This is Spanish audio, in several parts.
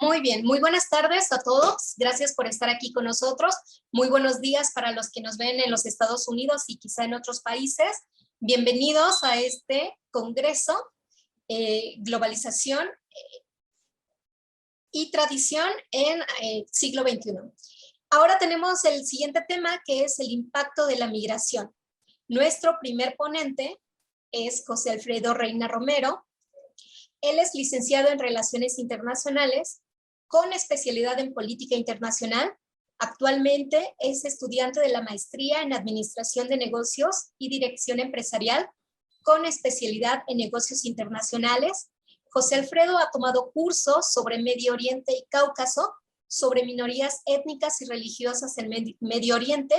Muy bien, muy buenas tardes a todos. Gracias por estar aquí con nosotros. Muy buenos días para los que nos ven en los Estados Unidos y quizá en otros países. Bienvenidos a este congreso, Globalización y Tradición en siglo XXI. Ahora tenemos el siguiente tema, que es el impacto de la migración. Nuestro primer ponente es José Alfredo Reina Romero. Él es licenciado en Relaciones Internacionales con especialidad en Política Internacional. Actualmente es estudiante de la maestría en Administración de Negocios y Dirección Empresarial con especialidad en Negocios Internacionales. José Alfredo ha tomado cursos sobre Medio Oriente y Cáucaso, sobre minorías étnicas y religiosas en Medio Oriente,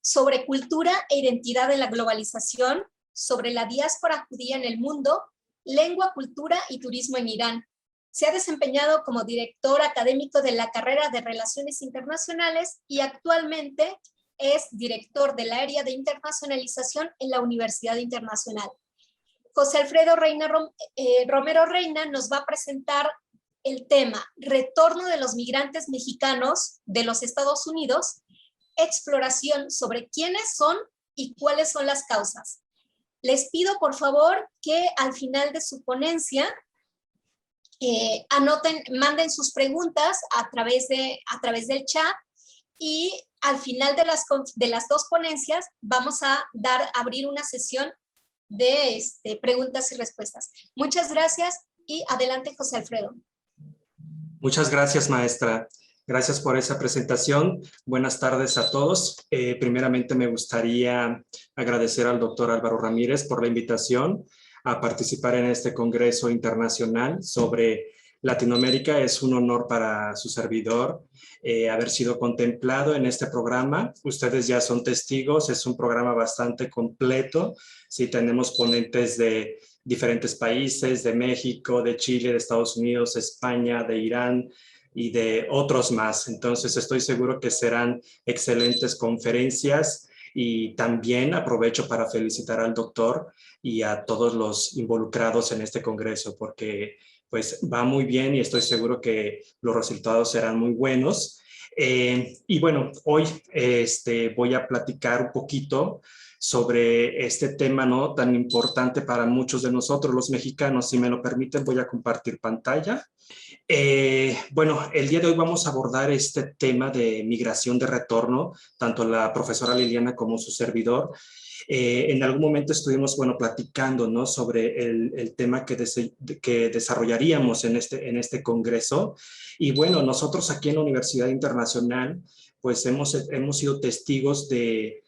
sobre cultura e identidad en la globalización, sobre la diáspora judía en el mundo, lengua, cultura y turismo en Irán. Se ha desempeñado como director académico de la carrera de Relaciones Internacionales y actualmente es director del área de internacionalización en la Universidad Internacional. José Alfredo Romero Reina nos va a presentar el tema Retorno de los migrantes mexicanos de los Estados Unidos, exploración sobre quiénes son y cuáles son las causas. Les pido, por favor, que al final de su ponencia manden sus preguntas a través del chat, y al final de las dos ponencias vamos a abrir una sesión de preguntas y respuestas. Muchas gracias y adelante, José Alfredo. Muchas gracias, maestra. Gracias por esa presentación. Buenas tardes a todos. Primeramente me gustaría agradecer al doctor Álvaro Ramírez por la invitación a participar en este Congreso Internacional sobre Latinoamérica. Es un honor para su servidor haber sido contemplado en este programa. Ustedes ya son testigos, es un programa bastante completo. Sí, tenemos ponentes de diferentes países, de México, de Chile, de Estados Unidos, España, de Irán, y de otros más. Entonces estoy seguro que serán excelentes conferencias, y también aprovecho para felicitar al doctor y a todos los involucrados en este congreso, porque pues va muy bien y estoy seguro que los resultados serán muy buenos. Y bueno, hoy voy a platicar un poquito sobre este tema, ¿no?, tan importante para muchos de nosotros los mexicanos. Si me lo permiten, voy a compartir pantalla. Bueno, el día de hoy vamos a abordar este tema de migración de retorno, tanto la profesora Liliana como su servidor. En algún momento estuvimos, bueno, platicando, ¿no?, sobre el tema que desarrollaríamos en este congreso. Y bueno, nosotros aquí en la Universidad Internacional, pues hemos sido testigos de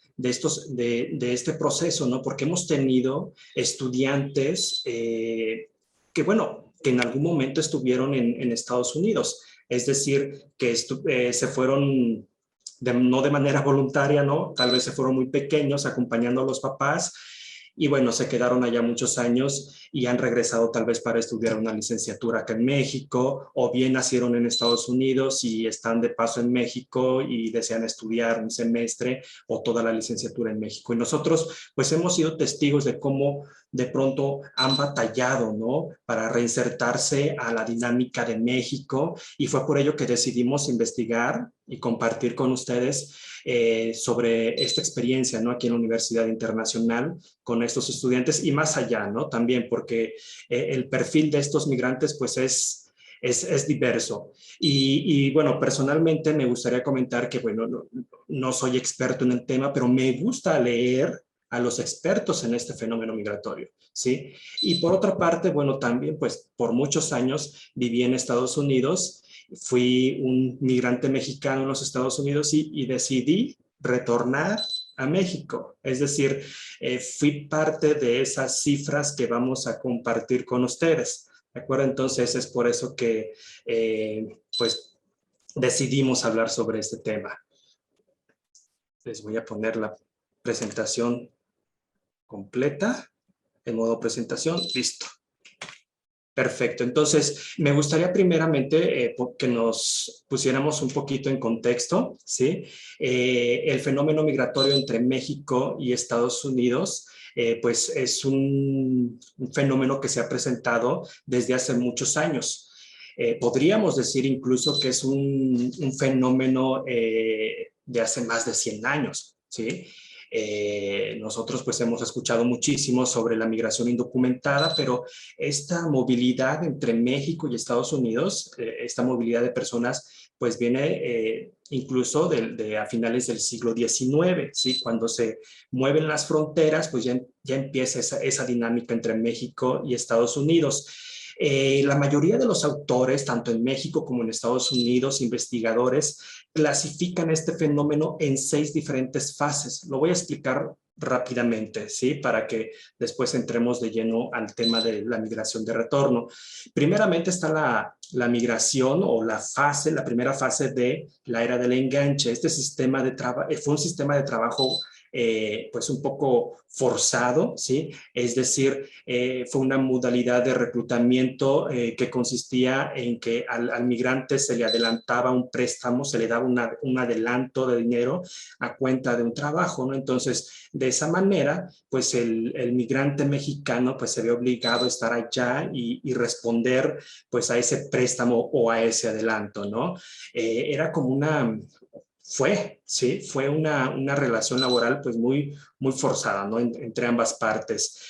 este proceso, ¿no?, porque hemos tenido estudiantes que, bueno, que en algún momento estuvieron en Estados Unidos, es decir, que se fueron no de manera voluntaria, ¿no? Tal vez se fueron muy pequeños acompañando a los papás, y bueno, se quedaron allá muchos años y han regresado tal vez para estudiar una licenciatura acá en México, o bien nacieron en Estados Unidos y están de paso en México y desean estudiar un semestre o toda la licenciatura en México. Y nosotros pues hemos sido testigos de cómo de pronto han batallado, ¿no?, para reinsertarse a la dinámica de México, y fue por ello que decidimos investigar y compartir con ustedes sobre esta experiencia, ¿no?, aquí en la Universidad Internacional con estos estudiantes y más allá, ¿no?, también porque el perfil de estos migrantes pues es diverso. Y bueno, personalmente me gustaría comentar que, bueno, no soy experto en el tema, pero me gusta leer a los expertos en este fenómeno migratorio, ¿sí? Y por otra parte, bueno, también pues por muchos años viví en Estados Unidos, fui un migrante mexicano en los Estados Unidos y decidí retornar a México. Es decir, fui parte de esas cifras que vamos a compartir con ustedes, ¿de acuerdo? Entonces es por eso que pues decidimos hablar sobre este tema. Les voy a poner la presentación completa en modo presentación. Listo. Perfecto. Entonces, me gustaría primeramente que nos pusiéramos un poquito en contexto, ¿sí? El fenómeno migratorio entre México y Estados Unidos, pues es un fenómeno que se ha presentado desde hace muchos años. podríamos decir incluso que es un fenómeno de hace más de 100 años, ¿sí? Nosotros pues hemos escuchado muchísimo sobre la migración indocumentada, pero esta movilidad entre México y Estados Unidos, esta movilidad de personas, pues viene incluso a finales del siglo XIX, ¿sí? Cuando se mueven las fronteras, pues ya empieza esa dinámica entre México y Estados Unidos. La mayoría de los autores, tanto en México como en Estados Unidos, investigadores, clasifican este fenómeno en 6 diferentes fases. Lo voy a explicar rápidamente, ¿sí? Para que después entremos de lleno al tema de la migración de retorno. Primeramente está la migración o la primera fase de la era del enganche. Este sistema de fue un sistema de trabajo pues un poco forzado, ¿sí? Es decir, fue una modalidad de reclutamiento que consistía en que al migrante se le adelantaba un préstamo, se le daba un adelanto de dinero a cuenta de un trabajo, ¿no? Entonces, de esa manera, pues el migrante mexicano pues se ve obligado a estar allá y responder pues a ese préstamo o a ese adelanto, ¿no? Era como fue una relación laboral pues muy forzada, ¿no? Entre ambas partes.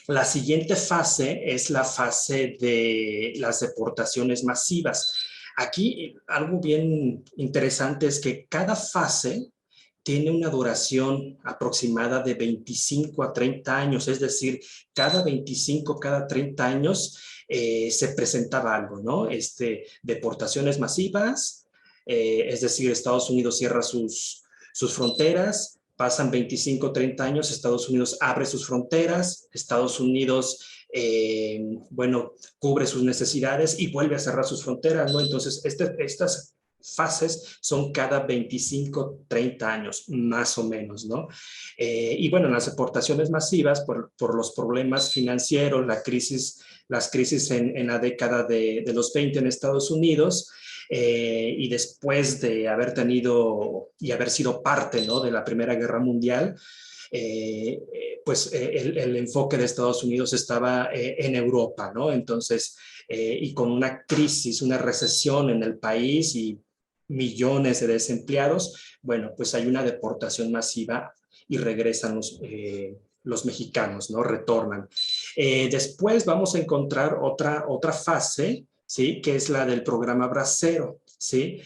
La siguiente fase es la fase de las deportaciones masivas. Aquí algo bien interesante es que cada fase tiene una duración aproximada de 25 a 30 años, es decir, cada 25, cada 30 años se presentaba algo, ¿no? Deportaciones masivas, es decir, Estados Unidos cierra sus fronteras, pasan 25, 30 años, Estados Unidos abre sus fronteras, Estados Unidos, bueno, cubre sus necesidades y vuelve a cerrar sus fronteras, ¿no? Entonces, estas fases son cada 25, 30 años, más o menos, ¿no? Y bueno, las deportaciones masivas por los problemas financieros, las crisis en la década de los 20 en Estados Unidos, y después de haber tenido y haber sido parte, ¿no?, de la Primera Guerra Mundial, pues el enfoque de Estados Unidos estaba en Europa, ¿no? Entonces, y con una crisis, una recesión en el país y millones de desempleados, bueno, pues hay una deportación masiva y regresan los mexicanos, ¿no? Retornan. Después vamos a encontrar otra fase, ¿sí? Que es la del programa Bracero, ¿sí?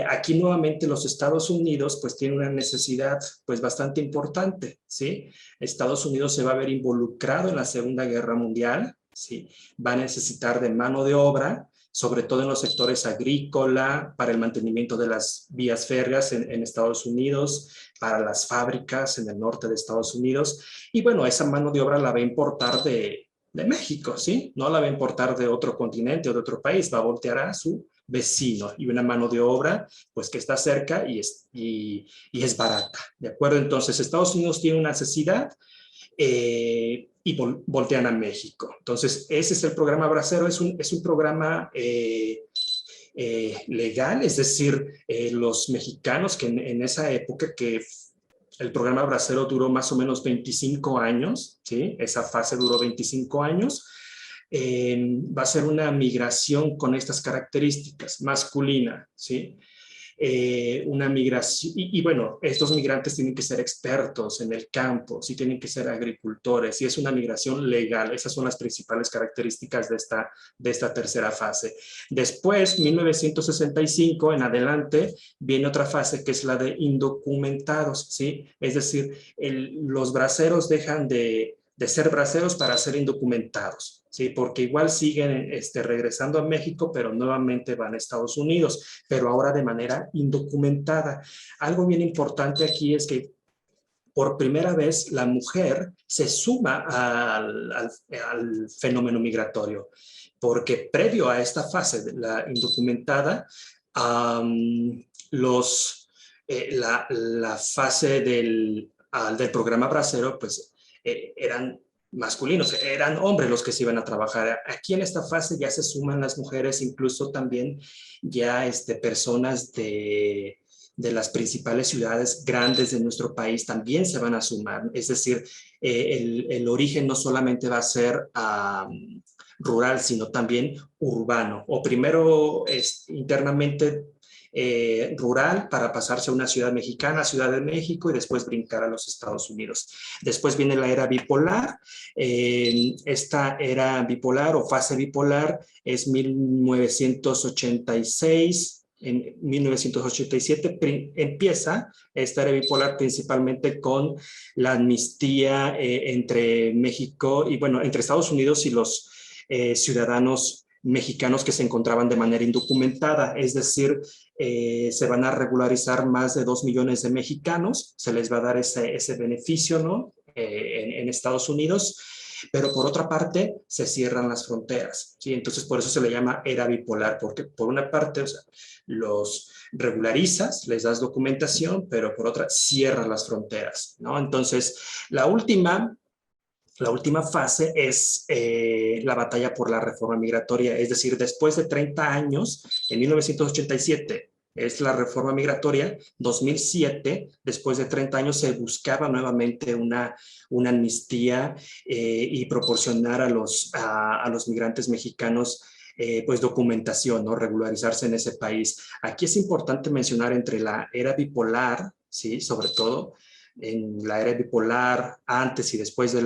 Aquí nuevamente los Estados Unidos pues tienen una necesidad pues bastante importante, ¿sí? Estados Unidos se va a ver involucrado en la Segunda Guerra Mundial, ¿sí? Va a necesitar de mano de obra, sobre todo en los sectores agrícola, para el mantenimiento de las vías férreas en Estados Unidos, para las fábricas en el norte de Estados Unidos. Y bueno, esa mano de obra la va a importar de México, ¿sí? No la va a importar de otro continente o de otro país, va a voltear a su vecino y una mano de obra pues que está cerca y es barata, ¿de acuerdo? Entonces Estados Unidos tiene una necesidad y voltean a México. Entonces ese es el programa Bracero, es un programa legal, es decir, los mexicanos que en esa época que el programa Bracero duró más o menos 25 años, ¿sí? Esa fase duró 25 años. Va a ser una migración con estas características, masculina, ¿sí? Una migración, y bueno, estos migrantes tienen que ser expertos en el campo, sí, tienen que ser agricultores, y es una migración legal. Esas son las principales características de esta tercera fase. Después, 1965 en adelante, viene otra fase que es la de indocumentados, ¿sí? Es decir, los braceros dejan de ser braceros para ser indocumentados, ¿sí? Porque igual siguen regresando a México, pero nuevamente van a Estados Unidos, pero ahora de manera indocumentada. Algo bien importante aquí es que por primera vez la mujer se suma al fenómeno migratorio, porque previo a esta fase de la indocumentada, la fase del programa Bracero, pues eran masculinos, eran hombres los que se iban a trabajar. Aquí en esta fase ya se suman las mujeres, incluso también ya personas de las principales ciudades grandes de nuestro país también se van a sumar. Es decir, el origen no solamente va a ser rural, sino también urbano, o primero internamente rural para pasarse a una ciudad mexicana, Ciudad de México, y después brincar a los Estados Unidos. Después viene la era bipolar. Esta era bipolar o fase bipolar es 1986. En 1987 empieza esta era bipolar principalmente con la amnistía entre México y, bueno, entre Estados Unidos y los ciudadanos mexicanos que se encontraban de manera indocumentada, es decir, se van a regularizar más de 2 millones de mexicanos, se les va a dar ese beneficio, ¿no? En Estados Unidos, pero por otra parte se cierran las fronteras, ¿sí? Entonces por eso se le llama era bipolar, porque por una parte, o sea, los regularizas, les das documentación, pero por otra cierran las fronteras, ¿no? Entonces la última fase es la batalla por la reforma migratoria, es decir, después de 30 años, en 1987 es la reforma migratoria, 2007, después de 30 años se buscaba nuevamente una amnistía y proporcionar a los migrantes mexicanos pues documentación, ¿no? Regularizarse en ese país. Aquí es importante mencionar entre la era bipolar, ¿sí? Sobre todo, en la era bipolar, antes y después de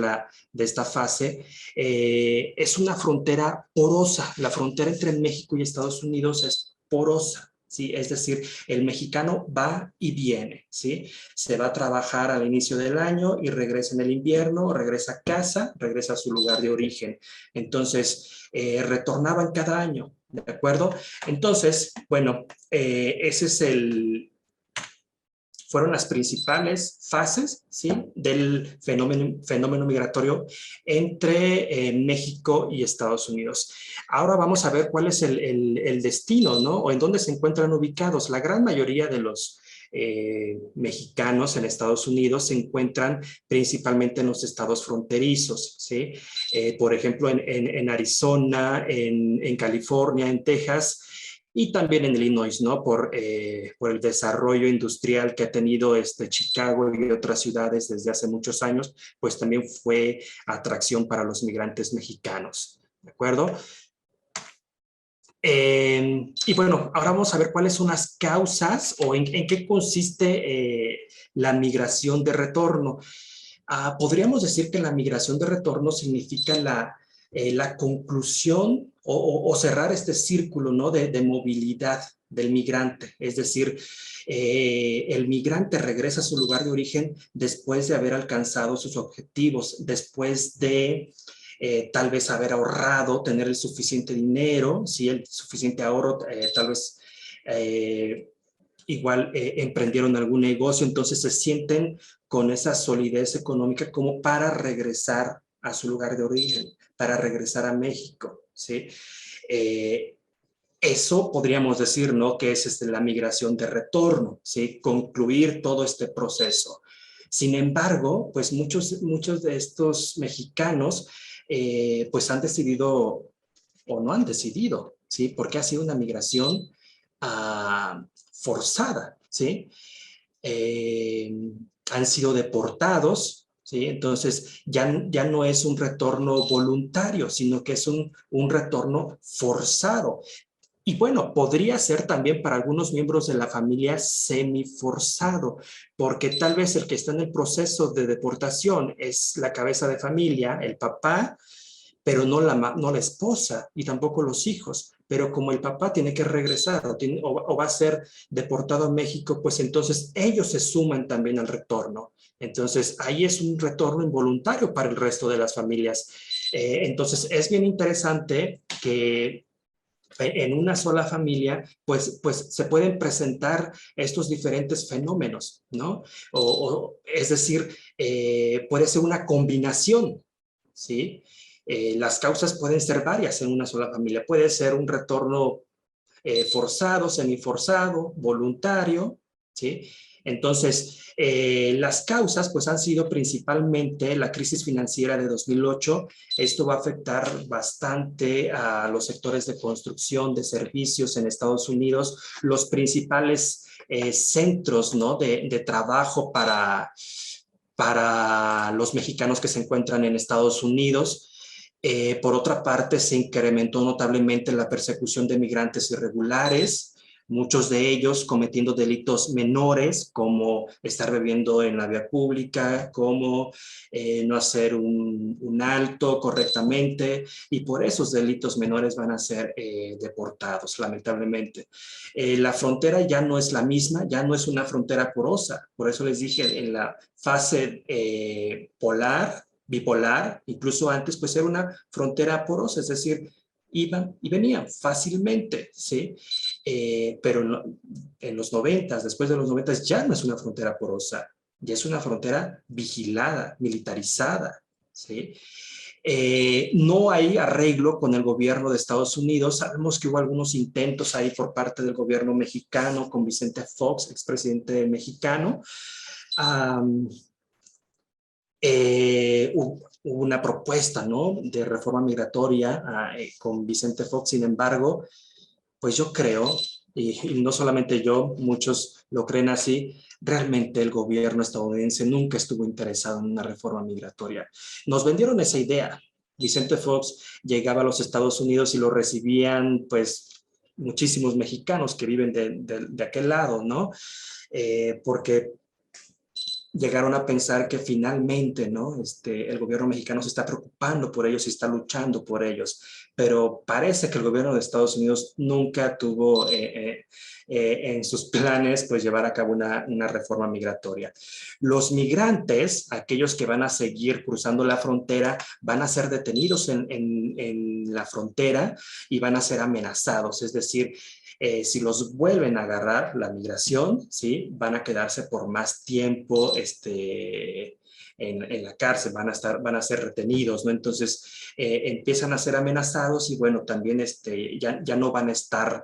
esta fase, es una frontera porosa. La frontera entre México y Estados Unidos es porosa. ¿Sí? Es decir, el mexicano va y viene, ¿sí? Se va a trabajar al inicio del año y regresa en el invierno, regresa a casa, regresa a su lugar de origen. Entonces, retornaban cada año, ¿de acuerdo? Entonces, bueno, ese es fueron las principales fases, ¿sí? Del fenómeno migratorio entre México y Estados Unidos. Ahora vamos a ver cuál es el destino, ¿no? O en dónde se encuentran ubicados. La gran mayoría de los mexicanos en Estados Unidos se encuentran principalmente en los estados fronterizos, ¿sí? Por ejemplo, en Arizona, en California, en Texas, y también en Illinois, ¿no? Por el desarrollo industrial que ha tenido Chicago y otras ciudades desde hace muchos años, pues también fue atracción para los migrantes mexicanos, ¿de acuerdo? Y bueno, ahora vamos a ver cuáles son las causas o en qué consiste la migración de retorno. Podríamos decir que la migración de retorno significa la conclusión o cerrar este círculo, ¿no? de movilidad del migrante. Es decir, el migrante regresa a su lugar de origen después de haber alcanzado sus objetivos, después de tal vez haber ahorrado, tener el suficiente dinero, ¿sí? El suficiente ahorro, tal vez igual emprendieron algún negocio, entonces se sienten con esa solidez económica como para regresar a su lugar de origen, para regresar a México, ¿sí? Eso podríamos decir, ¿no? Que es la migración de retorno, ¿sí? Concluir todo este proceso. Sin embargo, pues muchos de estos mexicanos pues han decidido o no han decidido, ¿sí? Porque ha sido una migración forzada, ¿sí? Han sido deportados, ¿sí? Entonces ya no es un retorno voluntario, sino que es un retorno forzado. Y bueno, podría ser también para algunos miembros de la familia semiforzado, porque tal vez el que está en el proceso de deportación es la cabeza de familia, el papá, pero no la esposa y tampoco los hijos. Pero como el papá tiene que regresar o va a ser deportado a México, pues entonces ellos se suman también al retorno. Entonces ahí es un retorno involuntario para el resto de las familias. Entonces es bien interesante que en una sola familia, pues se pueden presentar estos diferentes fenómenos, ¿no? Es decir, puede ser una combinación, ¿sí? Las causas pueden ser varias en una sola familia. Puede ser un retorno forzado, semiforzado, voluntario, ¿sí? Entonces, las causas pues han sido principalmente la crisis financiera de 2008. Esto va a afectar bastante a los sectores de construcción, de servicios en Estados Unidos, los principales centros, ¿no? de trabajo para los mexicanos que se encuentran en Estados Unidos. Por otra parte, se incrementó notablemente la persecución de migrantes irregulares, muchos de ellos cometiendo delitos menores, como estar bebiendo en la vía pública, como no hacer un alto correctamente, y por esos delitos menores van a ser deportados, lamentablemente. La frontera ya no es la misma, ya no es una frontera porosa, por eso les dije, en la fase bipolar, incluso antes, pues era una frontera porosa, es decir, iban y venían fácilmente, ¿sí? Pero no, en los 90, después de los 90, ya no es una frontera porosa, ya es una frontera vigilada, militarizada, ¿sí? No hay arreglo con el gobierno de Estados Unidos. Sabemos que hubo algunos intentos ahí por parte del gobierno mexicano con Vicente Fox, expresidente mexicano. Hubo una propuesta, ¿no?, de reforma migratoria con Vicente Fox. Sin embargo, pues yo creo, y no solamente yo, muchos lo creen así, realmente el gobierno estadounidense nunca estuvo interesado en una reforma migratoria. Nos vendieron esa idea. Vicente Fox llegaba a los Estados Unidos y lo recibían, pues, muchísimos mexicanos que viven de aquel lado, ¿no? Porque llegaron a pensar que finalmente, ¿no?, el gobierno mexicano se está preocupando por ellos y está luchando por ellos, pero parece que el gobierno de Estados Unidos nunca tuvo en sus planes, pues, llevar a cabo una reforma migratoria. Los migrantes, aquellos que van a seguir cruzando la frontera, van a ser detenidos en la frontera y van a ser amenazados, es decir, si los vuelven a agarrar la migración, ¿sí?, van a quedarse por más tiempo en la cárcel, van a ser retenidos, ¿no? Entonces empiezan a ser amenazados y bueno, también ya no van a estar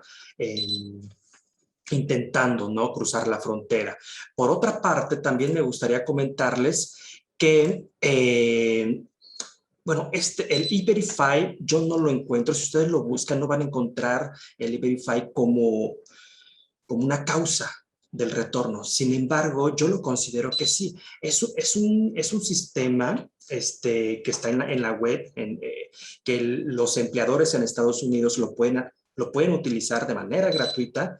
intentando, ¿no?, cruzar la frontera. Por otra parte, también me gustaría comentarles que bueno, el E-Verify yo no lo encuentro. Si ustedes lo buscan, no van a encontrar el E-Verify como una causa del retorno. Sin embargo, yo lo considero que sí. Es un sistema que está en la web, que los empleadores en Estados Unidos lo pueden utilizar de manera gratuita.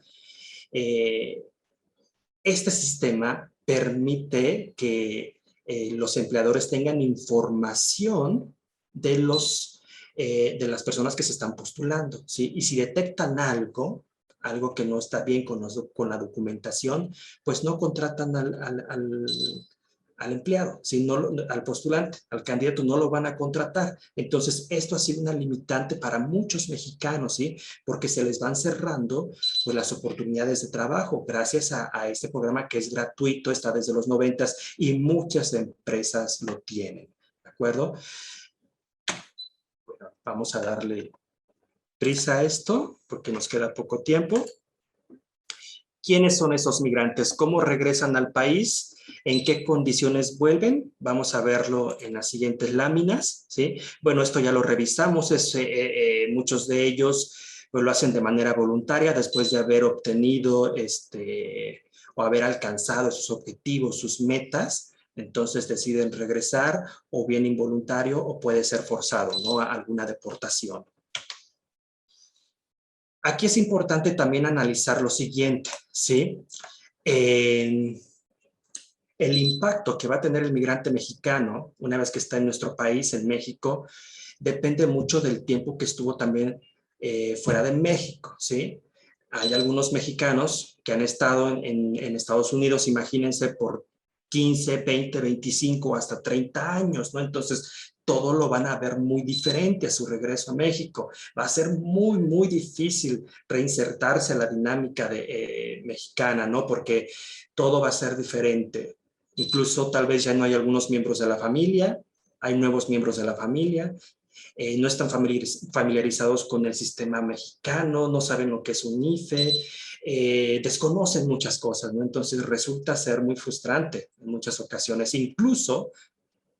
Este sistema permite que los empleadores tengan información de las personas que se están postulando, ¿sí? Y si detectan algo que no está bien con la documentación, pues no contratan al empleado, ¿sí? Al postulante, al candidato no lo van a contratar. Entonces, esto ha sido una limitante para muchos mexicanos, ¿sí? Porque se les van cerrando, pues, las oportunidades de trabajo gracias a este programa que es gratuito, está desde los 90 y muchas empresas lo tienen, ¿de acuerdo? Bueno, vamos a darle prisa a esto porque nos queda poco tiempo. ¿Quiénes son esos migrantes? ¿Cómo regresan al país? ¿En qué condiciones vuelven? Vamos a verlo en las siguientes láminas, ¿sí? Bueno, esto ya lo revisamos. Muchos de ellos pues, lo hacen de manera voluntaria después de haber obtenido o haber alcanzado sus objetivos, sus metas. Entonces deciden regresar, o bien involuntario o puede ser forzado, ¿no?, a alguna deportación. Aquí es importante también analizar lo siguiente, ¿sí? El impacto que va a tener el migrante mexicano una vez que está en nuestro país, en México, depende mucho del tiempo que estuvo también fuera de México, ¿sí? Hay algunos mexicanos que han estado en Estados Unidos, imagínense, por 15, 20, 25, hasta 30 años, ¿no? Entonces, todo lo van a ver muy diferente a su regreso a México. Va a ser muy, muy difícil reinsertarse a la dinámica mexicana, ¿no? Porque todo va a ser diferente. Incluso tal vez ya no hay algunos miembros de la familia, hay nuevos miembros de la familia, no están familiarizados con el sistema mexicano, no saben lo que es un IFE, desconocen muchas cosas, ¿no? Entonces resulta ser muy frustrante en muchas ocasiones. Incluso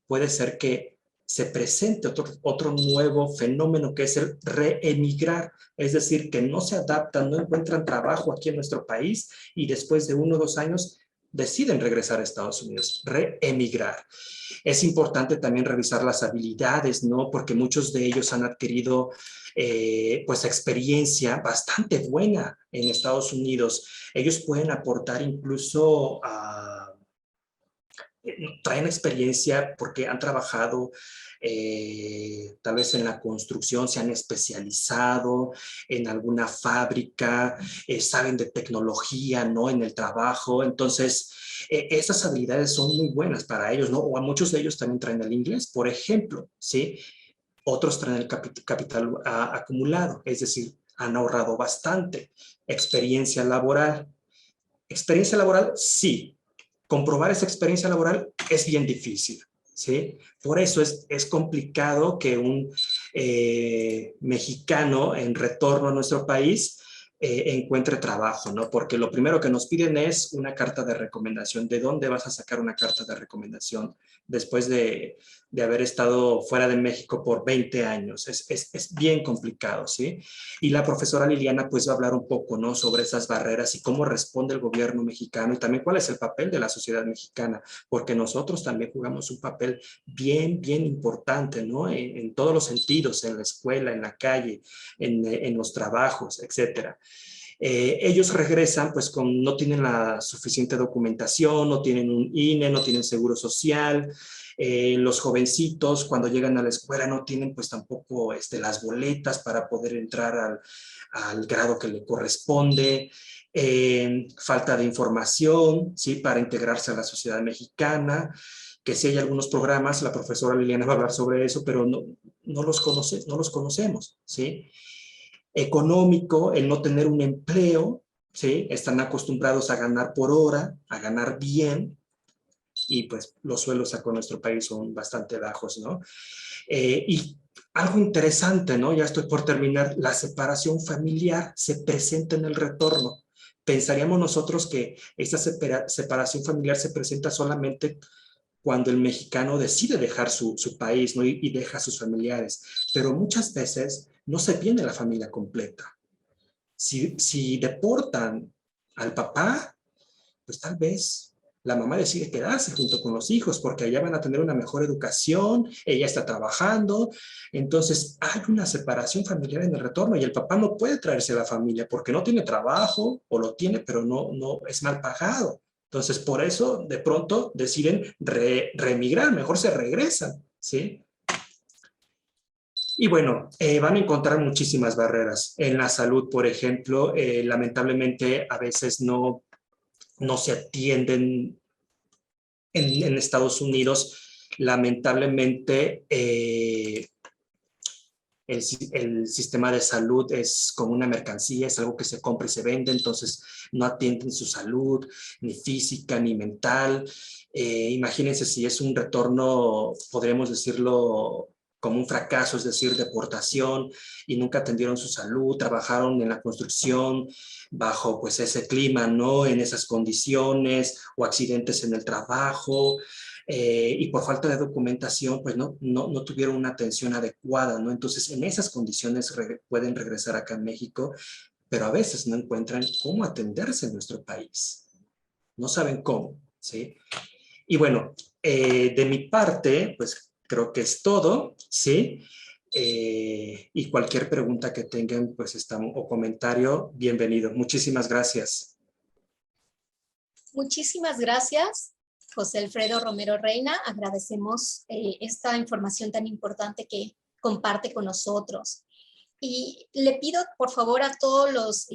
puede ser que se presente otro nuevo fenómeno que es el reemigrar, es decir, que no se adaptan, no encuentran trabajo aquí en nuestro país y después de 1 o 2 años deciden regresar a Estados Unidos, reemigrar. Es importante también revisar las habilidades, ¿no? Porque muchos de ellos han adquirido pues experiencia bastante buena en Estados Unidos. Ellos pueden aportar incluso traen experiencia porque han trabajado tal vez en la construcción, se han especializado en alguna fábrica, saben de tecnología, ¿no? En el trabajo. Entonces, esas habilidades son muy buenas para ellos, ¿no? O a muchos de ellos también traen el inglés, por ejemplo, ¿sí? Otros traen el capital acumulado, es decir, han ahorrado bastante. Experiencia laboral. Experiencia laboral, sí. Comprobar esa experiencia laboral es bien difícil, ¿sí? Por eso es complicado que un mexicano en retorno a nuestro país encuentre trabajo, ¿no? Porque lo primero que nos piden es una carta de recomendación. ¿De dónde vas a sacar una carta de recomendación después de haber estado fuera de México por 20 años? Es bien complicado, ¿sí? Y la profesora Liliana pues va a hablar un poco, ¿no? Sobre esas barreras y cómo responde el gobierno mexicano y también cuál es el papel de la sociedad mexicana, porque nosotros también jugamos un papel bien importante, ¿no? En todos los sentidos, en la escuela, en la calle, en los trabajos, etcétera. Ellos regresan pues no tienen la suficiente documentación, no tienen un INE, no tienen seguro social. Los jovencitos cuando llegan a la escuela no tienen pues tampoco las boletas para poder entrar al grado que le corresponde. Falta de información, ¿sí? Para integrarse a la sociedad mexicana, que sí hay algunos programas, la profesora Liliana va a hablar sobre eso, pero no los conocemos, ¿sí? Económico, el no tener un empleo, ¿sí? Están acostumbrados a ganar por hora, a ganar bien, y pues los sueldos acá en nuestro país son bastante bajos, ¿no? Y algo interesante, ¿no? Ya estoy por terminar, la separación familiar se presenta en el retorno. Pensaríamos nosotros que esta separación familiar se presenta solamente cuando el mexicano decide dejar su país, ¿no? Y deja a sus familiares, pero muchas veces no se viene la familia completa. Si deportan al papá, pues tal vez la mamá decide quedarse junto con los hijos porque allá van a tener una mejor educación, ella está trabajando, entonces hay una separación familiar en el retorno y el papá no puede traerse a la familia porque no tiene trabajo o lo tiene pero no es mal pagado. Entonces por eso de pronto deciden reemigrar, mejor se regresan, ¿sí? Y bueno, van a encontrar muchísimas barreras. En la salud, por ejemplo, lamentablemente a veces no se atienden en Estados Unidos. Lamentablemente, el sistema de salud es como una mercancía, es algo que se compra y se vende, entonces no atienden su salud, ni física, ni mental. Imagínense si es un retorno, podríamos decirlo, como un fracaso, es decir, deportación, y nunca atendieron su salud, trabajaron en la construcción bajo pues ese clima, ¿no? En esas condiciones, o accidentes en el trabajo, y por falta de documentación, pues no tuvieron una atención adecuada, ¿no? Entonces, en esas condiciones pueden regresar acá a México, pero a veces no encuentran cómo atenderse en nuestro país. No saben cómo, ¿sí? Y bueno, de mi parte, pues creo que es todo, ¿sí? Y cualquier pregunta que tengan, pues estamos, o comentario, bienvenido. Muchísimas gracias. Muchísimas gracias, José Alfredo Romero Reina. Agradecemos esta información tan importante que comparte con nosotros. Y le pido, por favor, a todos los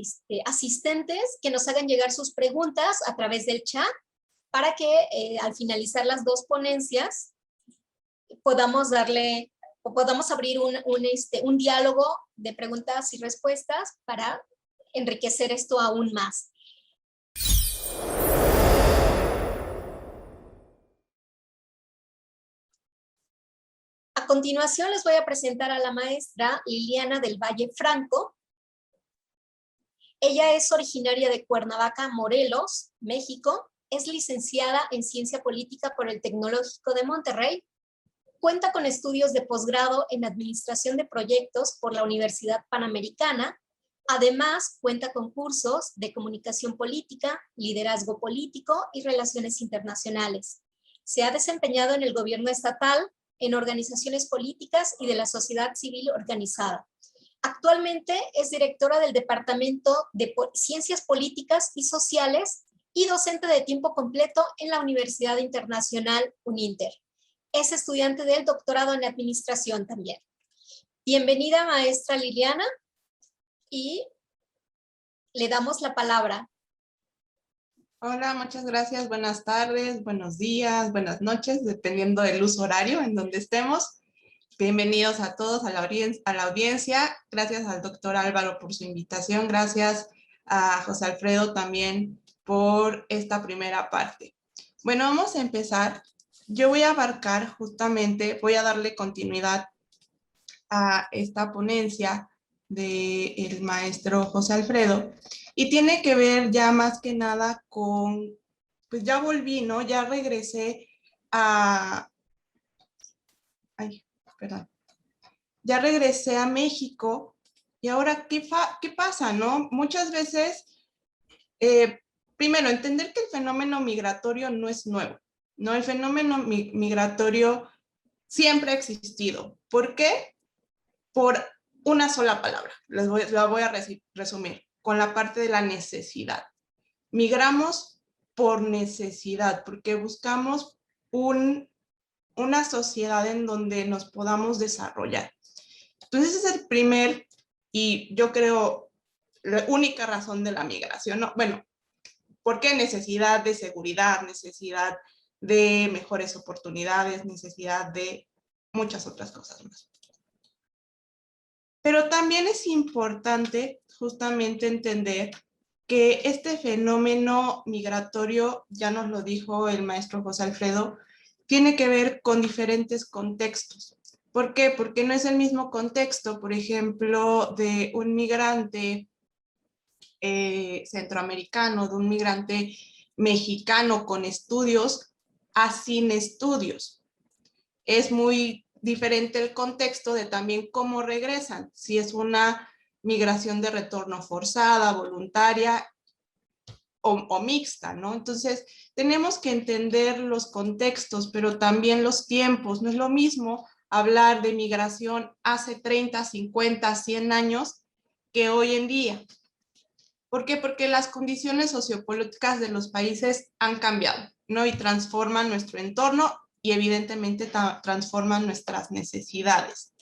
asistentes que nos hagan llegar sus preguntas a través del chat para que al finalizar las dos ponencias podamos abrir un diálogo de preguntas y respuestas para enriquecer esto aún más. A continuación les voy a presentar a la maestra Liliana del Valle Franco. Ella es originaria de Cuernavaca, Morelos, México. Es licenciada en Ciencia Política por el Tecnológico de Monterrey. Cuenta con estudios de posgrado en Administración de Proyectos por la Universidad Panamericana Además, cuenta con cursos de comunicación política, liderazgo político y relaciones internacionales. Se ha desempeñado en el gobierno estatal, en organizaciones políticas y de la sociedad civil organizada. Actualmente es directora del Departamento de Ciencias Políticas y Sociales y docente de tiempo completo en la Universidad Internacional UNINTER. Es estudiante del doctorado en Administración también. Bienvenida, maestra Liliana, y le damos la palabra. Hola, muchas gracias. Buenas tardes, buenos días, buenas noches, dependiendo del uso horario en donde estemos. Bienvenidos a todos a la audiencia. Gracias al doctor Álvaro por su invitación. Gracias a José Alfredo también por esta primera parte. Bueno, vamos a empezar. Yo voy a abarcar justamente, voy a darle continuidad a esta ponencia del maestro José Alfredo y tiene que ver ya más que nada con, pues ya volví, ¿no? Ya regresé a, perdón, ya regresé a México y ahora, ¿qué pasa, no? Muchas veces, primero, entender que el fenómeno migratorio no es nuevo, ¿no? El fenómeno migratorio siempre ha existido. ¿Por qué? Por una sola palabra, la voy a resumir, con la parte de la necesidad. Migramos por necesidad, porque buscamos una sociedad en donde nos podamos desarrollar. Entonces, ese es el primer y yo creo la única razón de la migración, ¿no? Bueno, ¿por qué? Necesidad de seguridad, necesidad de mejores oportunidades, necesidad de muchas otras cosas más. Pero también es importante justamente entender que este fenómeno migratorio, ya nos lo dijo el maestro José Alfredo, tiene que ver con diferentes contextos. ¿Por qué? Porque no es el mismo contexto, por ejemplo, de un migrante centroamericano, de un migrante mexicano con estudios a sin estudios. Es muy diferente el contexto de también cómo regresan, si es una migración de retorno forzada, voluntaria o mixta, ¿no? Entonces, tenemos que entender los contextos, pero también los tiempos. No es lo mismo hablar de migración hace 30, 50, 100 años que hoy en día. ¿Por qué? Porque las condiciones sociopolíticas de los países han cambiado, ¿no? Y transforman nuestro entorno y evidentemente transforman nuestras necesidades.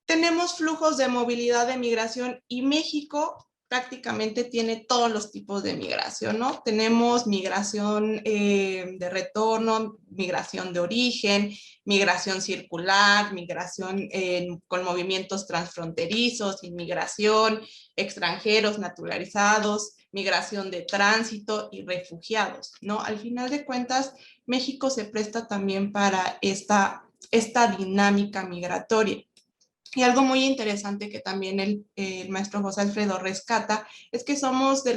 Tenemos flujos de movilidad de migración y México prácticamente tiene todos los tipos de migración, ¿no? Tenemos migración de retorno, migración de origen, migración circular, migración con movimientos transfronterizos, inmigración, extranjeros naturalizados, migración de tránsito y refugiados, ¿no? Al final de cuentas, México se presta también para esta dinámica migratoria. Y algo muy interesante que también el maestro José Alfredo rescata es que somos de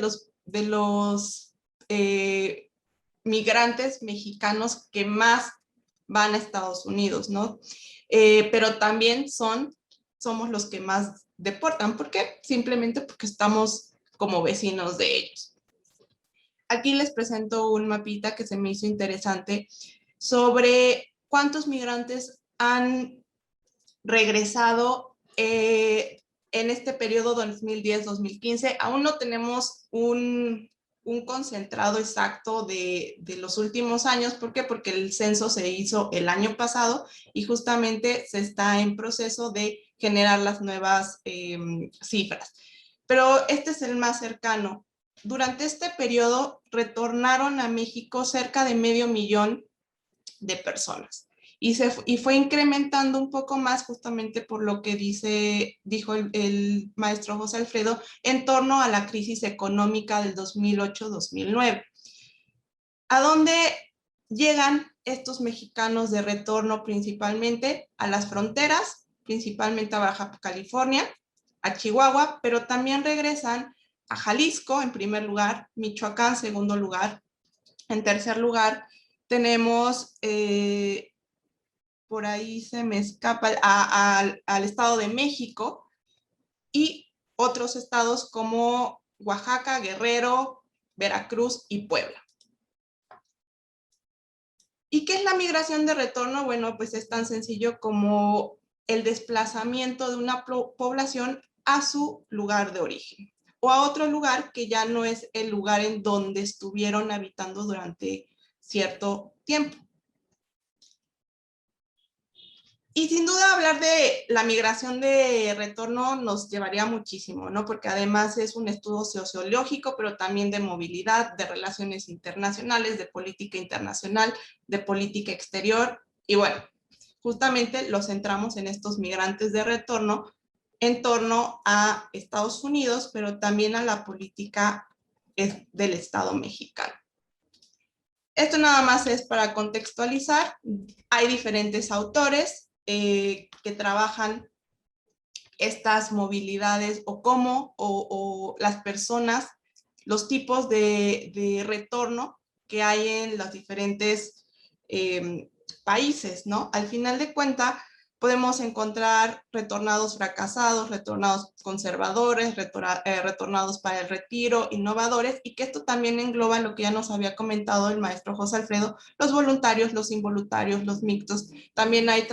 los migrantes mexicanos que más van a Estados Unidos, ¿no? Pero también somos los que más deportan. ¿Por qué? Simplemente porque estamos como vecinos de ellos. Aquí les presento un mapita que se me hizo interesante sobre cuántos migrantes han regresado en este periodo 2010-2015. Aún no tenemos un concentrado exacto de los últimos años. ¿Por qué? Porque el censo se hizo el año pasado y justamente se está en proceso de generar las nuevas cifras. Pero este es el más cercano. Durante este periodo retornaron a México cerca de 500,000 de personas. Y fue incrementando un poco más justamente por lo que dijo el maestro José Alfredo en torno a la crisis económica del 2008-2009. ¿A dónde llegan estos mexicanos de retorno? Principalmente a las fronteras, principalmente a Baja California, a Chihuahua, pero también regresan a Jalisco en primer lugar, Michoacán en segundo lugar, en tercer lugar tenemos por ahí se me escapa, al Estado de México y otros estados como Oaxaca, Guerrero, Veracruz y Puebla. ¿Y qué es la migración de retorno? Bueno, pues es tan sencillo como el desplazamiento de una población a su lugar de origen o a otro lugar que ya no es el lugar en donde estuvieron habitando durante cierto tiempo. Y sin duda hablar de la migración de retorno nos llevaría muchísimo, ¿no? Porque además es un estudio sociológico, pero también de movilidad, de relaciones internacionales, de política internacional, de política exterior. Y bueno, justamente los centramos en estos migrantes de retorno en torno a Estados Unidos, pero también a la política del Estado mexicano. Esto nada más es para contextualizar. Hay diferentes autores que trabajan estas movilidades o cómo o las personas, los tipos de retorno que hay en los diferentes países, ¿no? Al final de cuentas, podemos encontrar retornados fracasados, retornados conservadores, retornados para el retiro, innovadores, y que esto también engloba lo que ya nos había comentado el maestro José Alfredo, los voluntarios, los involuntarios, los mixtos. También hay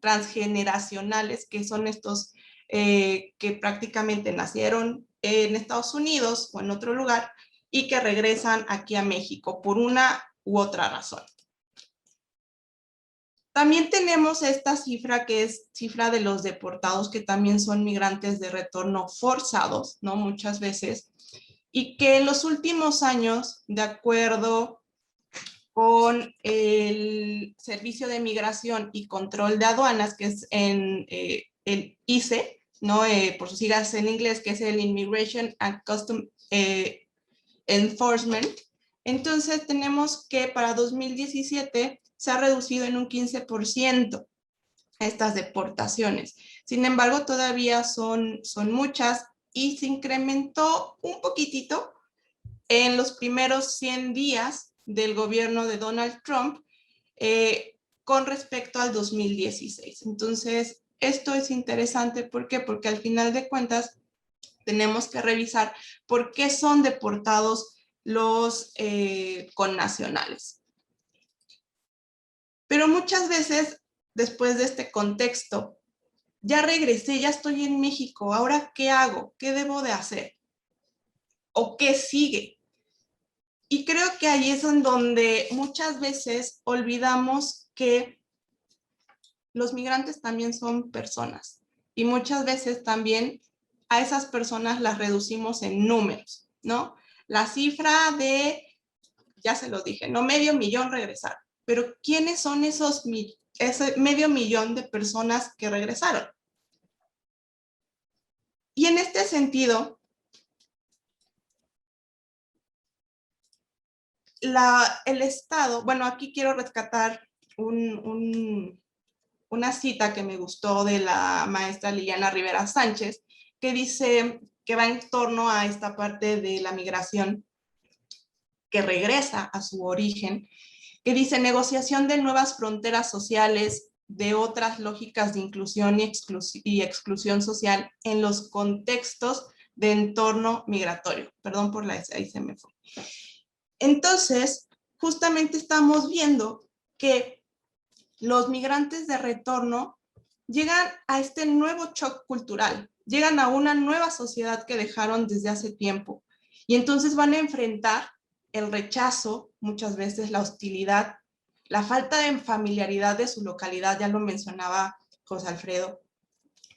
transgeneracionales, que son estos que prácticamente nacieron en Estados Unidos o en otro lugar y que regresan aquí a México por una u otra razón. También tenemos esta cifra que es cifra de los deportados, que también son migrantes de retorno forzados, ¿no? Muchas veces, y que en los últimos años, de acuerdo con el Servicio de Migración y Control de Aduanas, que es en el ICE, ¿no? Por sus siglas en inglés, que es el Immigration and Customs Enforcement. Entonces tenemos que para 2017 se ha reducido en un 15% estas deportaciones. Sin embargo, todavía son muchas y se incrementó un poquitito en los primeros 100 días del gobierno de Donald Trump con respecto al 2016. Entonces, esto es interesante. ¿Por qué? Porque al final de cuentas tenemos que revisar por qué son deportados los connacionales. Pero muchas veces, después de este contexto, ya regresé, ya estoy en México, ¿ahora qué hago? ¿Qué debo de hacer? ¿O qué sigue? Y creo que ahí es en donde muchas veces olvidamos que los migrantes también son personas. Y muchas veces también a esas personas las reducimos en números, ¿no? La cifra de, ya se lo dije, no, 500,000 regresaron. Pero ¿quiénes son ese 500,000 de personas que regresaron? Y en este sentido, el Estado, bueno, aquí quiero rescatar una cita que me gustó de la maestra Liliana Rivera Sánchez, que dice que va en torno a esta parte de la migración que regresa a su origen, que dice negociación de nuevas fronteras sociales, de otras lógicas de inclusión y exclusión social en los contextos de entorno migratorio. Perdón por ahí se me fue. Entonces, justamente estamos viendo que los migrantes de retorno llegan a este nuevo shock cultural, llegan a una nueva sociedad que dejaron desde hace tiempo, y entonces van a enfrentar el rechazo, muchas veces la hostilidad, la falta de familiaridad de su localidad, ya lo mencionaba José Alfredo,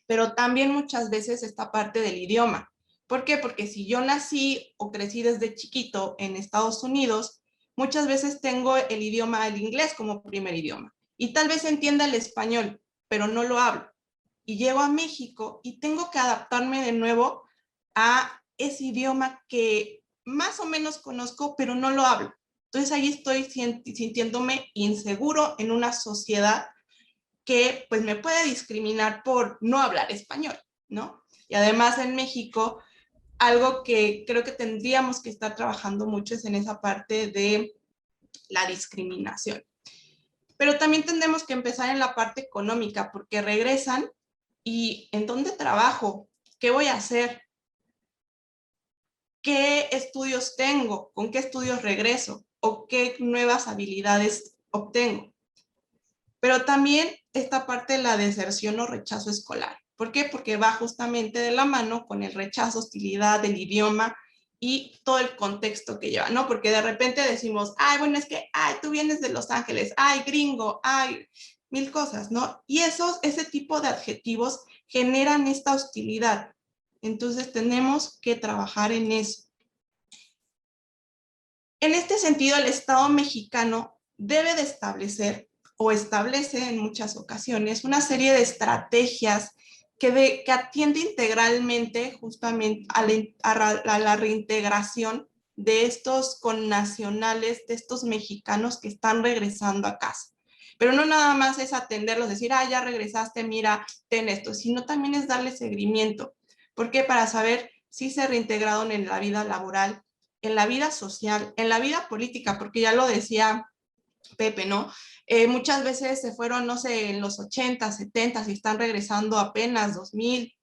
pero también muchas veces esta parte del idioma. ¿Por qué? Porque si yo nací o crecí desde chiquito en Estados Unidos, muchas veces tengo el idioma, el inglés como primer idioma, y tal vez entienda el español, pero no lo hablo. Y llego a México y tengo que adaptarme de nuevo a ese idioma que más o menos conozco, pero no lo hablo. Entonces ahí estoy sintiéndome inseguro en una sociedad que pues me puede discriminar por no hablar español, ¿no? Y además en México, algo que creo que tendríamos que estar trabajando mucho es en esa parte de la discriminación. Pero también tendremos que empezar en la parte económica, porque regresan y ¿en dónde trabajo? ¿Qué voy a hacer? ¿Qué estudios tengo? ¿Con qué estudios regreso? ¿O qué nuevas habilidades obtengo? Pero también esta parte de la deserción o rechazo escolar. ¿Por qué? Porque va justamente de la mano con el rechazo, hostilidad del idioma y todo el contexto que lleva, ¿no? Porque de repente decimos, ay, bueno, es que, ay, tú vienes de Los Ángeles, ay, gringo, ay, mil cosas, ¿no? Y ese tipo de adjetivos generan esta hostilidad. Entonces tenemos que trabajar en eso. En este sentido, el Estado mexicano debe de establecer o establece en muchas ocasiones una serie de estrategias que atiende integralmente justamente a la reintegración de estos connacionales, de estos mexicanos que están regresando a casa. Pero no nada más es atenderlos, decir, ah, ya regresaste, mira, ten esto, sino también es darle seguimiento. ¿Por qué? Para saber si se reintegraron en la vida laboral, en la vida social, en la vida política, porque ya lo decía Pepe, ¿no? Muchas veces se fueron, no sé, en los 80, 70 y están regresando apenas 2000,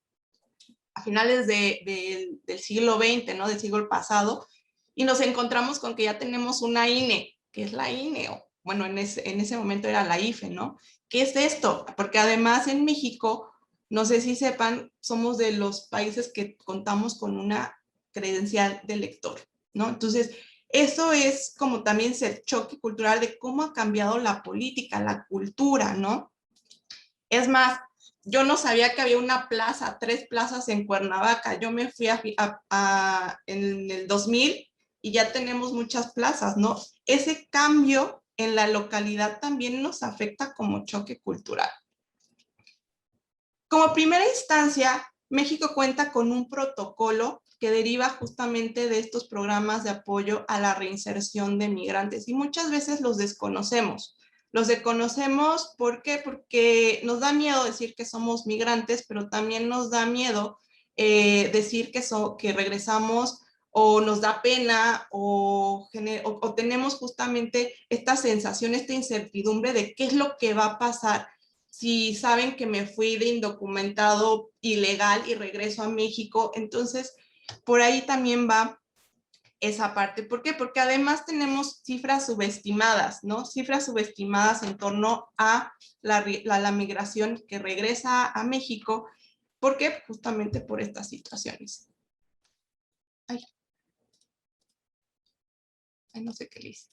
a finales del siglo XX, ¿no? Del siglo pasado, y nos encontramos con que ya tenemos una INE, que es la INE, o bueno, en ese momento era la IFE, ¿no? ¿Qué es esto? Porque además en México, no sé si sepan, somos de los países que contamos con una credencial de lector, ¿no? Entonces, eso es como también el choque cultural de cómo ha cambiado la política, la cultura, ¿no? Es más, yo no sabía que había una plaza, 3 plazas en Cuernavaca. Yo me fui en el 2000 y ya tenemos muchas plazas, ¿no? Ese cambio en la localidad también nos afecta como choque cultural. Como primera instancia, México cuenta con un protocolo que deriva justamente de estos programas de apoyo a la reinserción de migrantes y muchas veces los desconocemos. Los desconocemos, ¿por qué? Porque nos da miedo decir que somos migrantes, pero también nos da miedo decir que regresamos, o nos da pena o tenemos justamente esta sensación, esta incertidumbre de qué es lo que va a pasar si saben que me fui de indocumentado ilegal y regreso a México. Entonces, por ahí también va esa parte. ¿Por qué? Porque además tenemos cifras subestimadas, ¿no? Cifras subestimadas en torno a la migración que regresa a México. ¿Por qué? Justamente por estas situaciones. Ay, no sé qué le hice.